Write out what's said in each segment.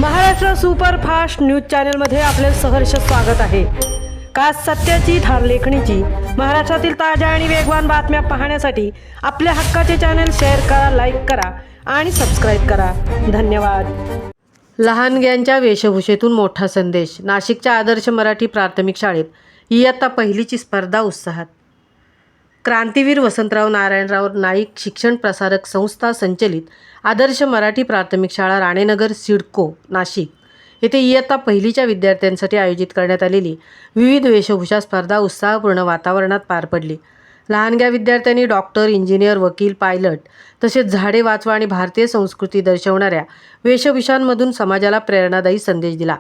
Maharashtra superfast news चॅनलमध्ये आपले सहर्ष स्वागत आहे। खास सत्याची थार लेखणीची महाराष्ट्रातील ताज्या आणि वेगवान बातम्या पाहण्यासाठी आपल्या हक्काचे चॅनल शेअर करा, लाईक करा आणि सबस्क्राईब करा। धन्यवाद। लहानग्यांच्या वेशभूषेतून मोठा संदेश। नाशिकच्या आदर्श मराठी प्राथमिक शाळेत इयत्ता पहिलीची स्पर्धा उत्साहात। क्रांतीवीर वसंतराव नारायणराव नाईक शिक्षण प्रसारक संस्था संचलित आदर्श मराठी प्राथमिक शाळा राणेनगर सिडको नाशिक येथे इयत्ता पहिलीच्या विद्यार्थ्यांसाठी आयोजित करण्यात आलेली विविध वेशभूषा स्पर्धा उत्साहपूर्ण वातावरणात पार पडली। लहानग्या विद्यार्थ्यांनी डॉक्टर, इंजिनियर, वकील, पायलट तसेच झाडे वाचवा आणि भारतीय संस्कृती दर्शवणाऱ्या वेशभूषांमधून समाजाला प्रेरणादायी संदेश दिला।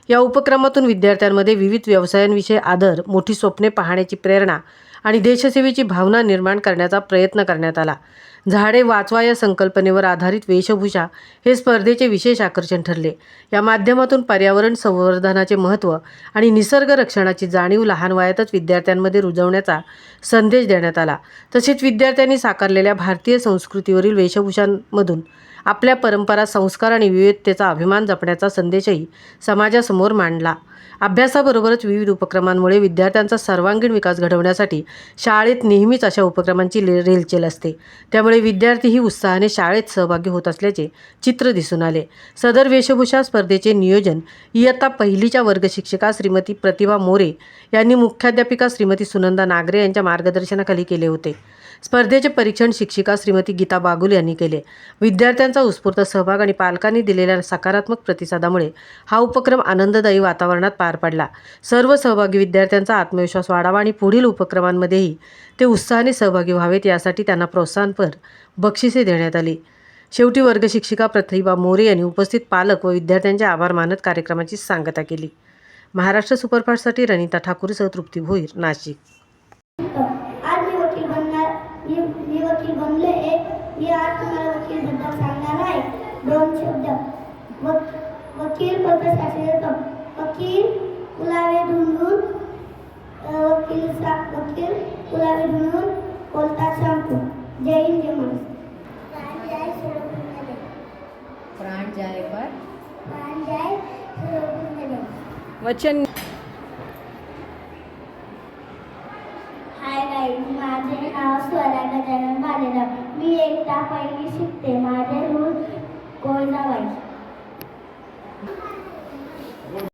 या उपक्रमातून विद्यार्थ्यांमध्ये विविध व्यवसायांविषयी आदर, मोठी स्वप्ने पाहण्याची प्रेरणा आणि देशसेवेची भावना निर्माण करण्याचा प्रयत्न करण्यात आला। झाडे वाचवा या संकल्पनेवर आधारित वेशभूषा हे स्पर्धेचे विशेष आकर्षण ठरले। या माध्यमातून पर्यावरण संवर्धनाचे महत्त्व आणि निसर्ग रक्षणाची जाणीव लहान वयातच विद्यार्थ्यांमध्ये रुजवण्याचा संदेश देण्यात आला। तसेच विद्यार्थ्यांनी साकारलेल्या भारतीय संस्कृतीवरील वेशभूषांमधून आपल्या परंपरा, संस्कार आणि विविधतेचा अभिमान जपण्याचा संदेशही समाजासमोर मांडला। अभ्यासाबरोबरच विविध उपक्रमांमुळे विद्यार्थ्यांचा सर्वांगीण विकास घडवण्यासाठी शाळेत नेहमीच अशा उपक्रमांची रेलचेल असते। त्यामुळे विद्यार्थीही उत्साहाने शाळेत सहभागी होत असल्याचे चित्र दिसून आले। सदर वेशभूषा स्पर्धेचे नियोजन इयत्ता पहिलीच्या वर्गशिक्षिका श्रीमती प्रतिभा मोरे यांनी मुख्याध्यापिका श्रीमती सुनंदा नागरे यांच्या मार्गदर्शनाखाली केले होते। स्पर्धेचे परीक्षण शिक्षिका श्रीमती गीता बागुल यांनी केले। विद्यार्थ्यांचा उत्स्फूर्त सहभाग आणि पालकांनी दिलेल्या सकारात्मक प्रतिसादामुळे हा उपक्रम आनंददायी वातावरणात पार पडला। सर्व सहभागी विद्यार्थ्यांचा आत्मविश्वास वाढावा आणि पुढील उपक्रमांमध्येही ते उत्साहाने सहभागी व्हावेत यासाठी त्यांना प्रोत्साहनपर बक्षिसे देण्यात आली। शेवटी वर्गशिक्षिका प्रतिभा मोरे यांनी उपस्थित पालक व विद्यार्थ्यांचे आभार मानत कार्यक्रमाची सांगता केली। महाराष्ट्र सुपरफास्टसाठी रणिता ठाकूरसह तृप्ती भोईर, नाशिक। मी वकील बनले मी आज तुम्हाला वकील बद्दल सांगणार आहे। दोन शब्द वकील पर्पस असे येतो। वकील पुरावे ढूंढून वकील पुरावे ढूंढून बोलतात सांगतो। जय हिंद, जय महाराष्ट्र। प्राण जाए वचन। हाय गाईज, माझे नाव स्वरा गजानन भालेराव। मी एकदा पहिली शिकते। माझे रूल कोळजाबाई।